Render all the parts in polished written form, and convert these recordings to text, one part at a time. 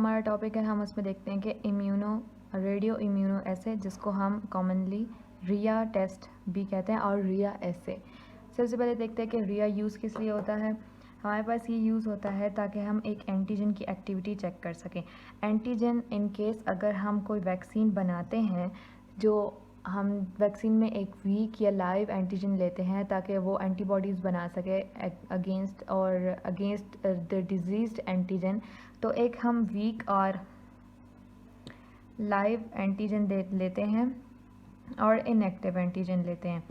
हमारा टॉपिक है, हम उसमें देखते हैं कि रेडियो इम्यूनो एसे, जिसको हम कॉमनली रिया टेस्ट भी कहते हैं, और रिया एसे। सबसे पहले देखते हैं कि रिया यूज़ किस लिए होता है। हमारे पास ये यूज़ होता है ताकि हम एक एंटीजन की एक्टिविटी चेक कर सकें। एंटीजन इन केस अगर हम कोई वैक्सीन बनाते हैं, जो हम वैक्सीन में एक वीक या लाइव एंटीजन लेते हैं ताकि वो एंटीबॉडीज़ बना सके अगेंस्ट द डिजीज़्ड एंटीजन, तो एक हम वीक और लाइव एंटीजन लेते हैं और इनएक्टिव एंटीजन लेते हैं।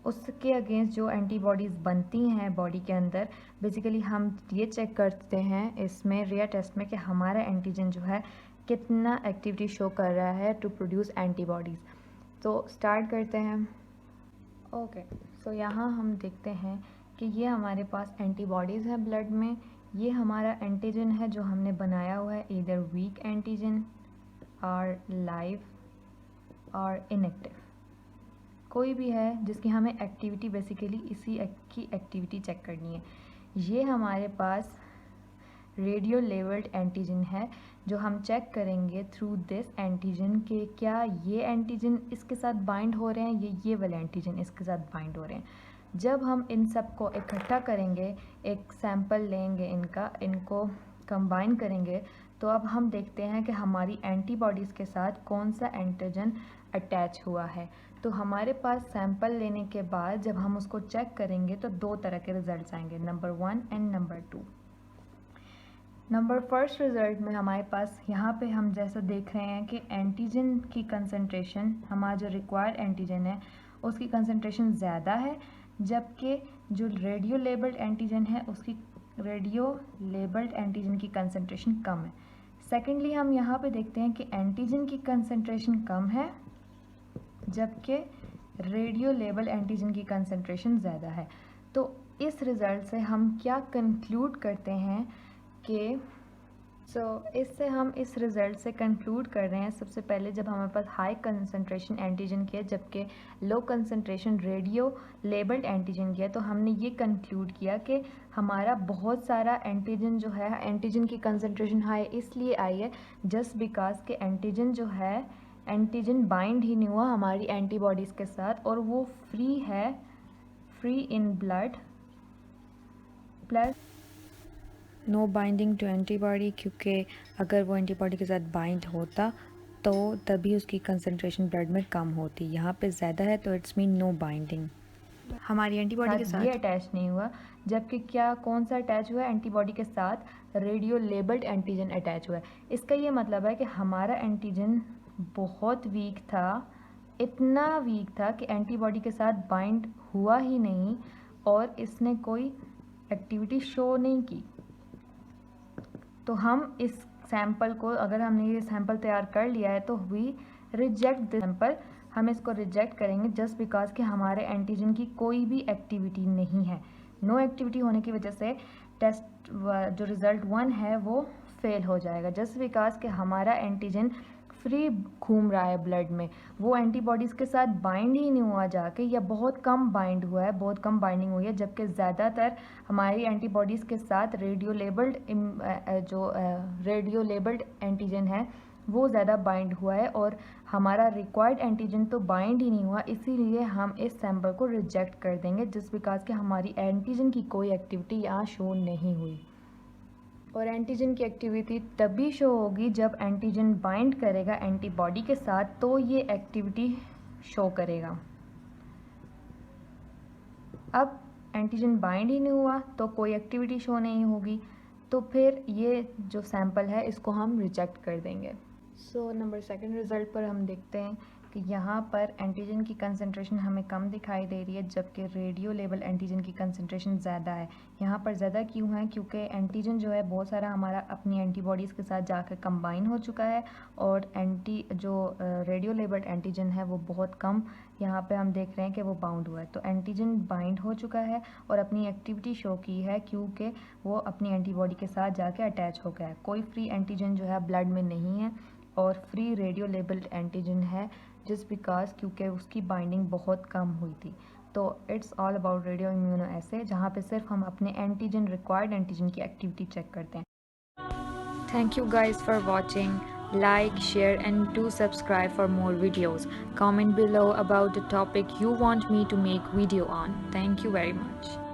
उसके अगेंस्ट जो एंटीबॉडीज़ बनती हैं बॉडी के अंदर, बेसिकली हम ये चेक करते हैं इसमें रिया टेस्ट में कि हमारा एंटीजन जो है कितना एक्टिविटी शो कर रहा है टू प्रोड्यूस एंटीबॉडीज़। तो स्टार्ट करते हैं। ओके, सो यहाँ हम देखते हैं कि ये हमारे पास एंटीबॉडीज़ हैं ब्लड में। ये हमारा एंटीजन है जो हमने बनाया हुआ है, इधर वीक एंटीजन और लाइव और इनएक्टिव, कोई भी है जिसकी हमें एक्टिविटी बेसिकली इसी की एक्टिविटी चेक करनी है। ये हमारे पास रेडियो लेबल्ड एंटीजन है जो हम चेक करेंगे थ्रू दिस एंटीजन के क्या ये एंटीजन इसके साथ बाइंड हो रहे हैं, ये वाले एंटीजन इसके साथ बाइंड हो रहे हैं। जब हम इन सब को इकट्ठा करेंगे, एक सैंपल लेंगे, इनको कंबाइन करेंगे, तो अब हम देखते हैं कि हमारी एंटीबॉडीज़ के साथ कौन सा एंटीजन अटैच हुआ है। तो हमारे पास सैंपल लेने के बाद जब हम उसको चेक करेंगे तो दो तरह के रिजल्ट्स आएंगे, number 1 and number 2। Number first result में हमारे पास यहाँ पे हम जैसा देख रहे हैं कि एंटीजन की कंसंट्रेशन, हमारा जो रिक्वायर्ड एंटीजन है उसकी कंसंट्रेशन ज़्यादा है, जबकि जो रेडियो लेबल्ड एंटीजन है उसकी रेडियो लेबल्ड एंटीजन की कंसंट्रेशन कम है। सेकेंडली हम यहाँ पे देखते हैं कि एंटीजन की कंसंट्रेशन कम है जबकि रेडियो लेबल एंटीजन की कंसंट्रेशन ज़्यादा है। तो इस रिज़ल्ट से हम क्या कंक्लूड करते हैं कि इससे हम इस रिज़ल्ट से कंक्लूड कर रहे हैं, सबसे पहले जब हमारे पास हाई कंसंट्रेशन एंटीजन की है जबकि low concentration radio labelled antigen की है, तो हमने ये कंक्लूड किया कि हमारा बहुत सारा एंटीजन जो है, एंटीजन की कंसंट्रेशन हाई इसलिए आई है जस्ट बिकॉज के एंटीजन जो है, एंटीजन बाइंड ही नहीं हुआ हमारी एंटीबॉडीज़ के साथ, और वो free in blood, plus no binding to antibody, क्योंकि अगर वो एंटीबॉडी के साथ बाइंड होता तो तभी उसकी कंसंट्रेशन ब्लड में कम होती। यहाँ पे ज़्यादा है तो इट्स मीन नो बाइंडिंग, हमारी एंटीबॉडी के साथ ये अटैच नहीं हुआ। जबकि कौन सा अटैच हुआ है एंटीबॉडी के साथ, रेडियो लेबल्ड एंटीजन अटैच हुआ है। इसका ये मतलब है कि हमारा एंटीजन बहुत वीक था, इतना वीक था कि एंटीबॉडी के साथ बाइंड हुआ ही नहीं और इसने कोई एक्टिविटी शो नहीं की। तो हम इस सैंपल को, अगर हमने ये सैंपल तैयार कर लिया है तो वी रिजेक्ट दिस सैंपल, हम इसको रिजेक्ट करेंगे जस्ट बिकॉज कि हमारे एंटीजन की कोई भी एक्टिविटी नहीं है। नो एक्टिविटी होने की वजह से टेस्ट जो रिज़ल्ट 1 है वो फेल हो जाएगा, जस्ट बिकॉज कि हमारा एंटीजन फ्री घूम रहा है ब्लड में, वो एंटीबॉडीज़ के साथ बाइंड ही नहीं हुआ जाके, या बहुत कम बाइंड हुआ है, बहुत कम बाइंडिंग हुई है, जबकि ज़्यादातर हमारी एंटीबॉडीज़ के साथ रेडियो लेबल्ड एंटीजन है वो ज़्यादा बाइंड हुआ है, और हमारा रिक्वायर्ड एंटीजन तो बाइंड ही नहीं हुआ। इसीलिए हम इस सैंपल को रिजेक्ट कर देंगे जस्ट बिकॉज कि हमारी एंटीजन की कोई एक्टिविटी यहाँ शो नहीं हुई। और एंटीजन की एक्टिविटी तभी शो होगी जब एंटीजन बाइंड करेगा एंटीबॉडी के साथ, तो ये एक्टिविटी शो करेगा। अब एंटीजन बाइंड ही नहीं हुआ तो कोई एक्टिविटी शो नहीं होगी, तो फिर ये जो सैंपल है इसको हम रिजेक्ट कर देंगे। सो नंबर 2 रिज़ल्ट पर हम देखते हैं कि यहाँ पर एंटीजन की कंसंट्रेशन हमें कम दिखाई दे रही है जबकि रेडियो लेबल एंटीजन की कंसंट्रेशन ज़्यादा है। यहाँ पर ज़्यादा क्यों है? क्योंकि एंटीजन जो है बहुत सारा हमारा अपनी एंटीबॉडीज़ के साथ जाकर कंबाइन हो चुका है, और रेडियो लेबल एंटीजन है वो बहुत कम, यहाँ पे हम देख रहे हैं कि वो बाउंड हुआ है। तो एंटीजन बाइंड हो चुका है और अपनी एक्टिविटी शो की है क्योंकि वो अपनी एंटीबॉडी के साथ जाके अटैच हो गया है। कोई फ्री एंटीजन जो है ब्लड में नहीं है और फ्री रेडियो लेबल्ड एंटीजन है जस्ट बिकॉज क्योंकि उसकी बाइंडिंग बहुत कम हुई थी। तो it's all about radio immuno assay, जहाँ पे सिर्फ हम अपने रिक्वायर्ड एंटीजन की एक्टिविटी चेक करते हैं। Thank you guys for watching. Like, share and do subscribe for more videos. Comment below about the topic you want me to make video on. Thank you very much.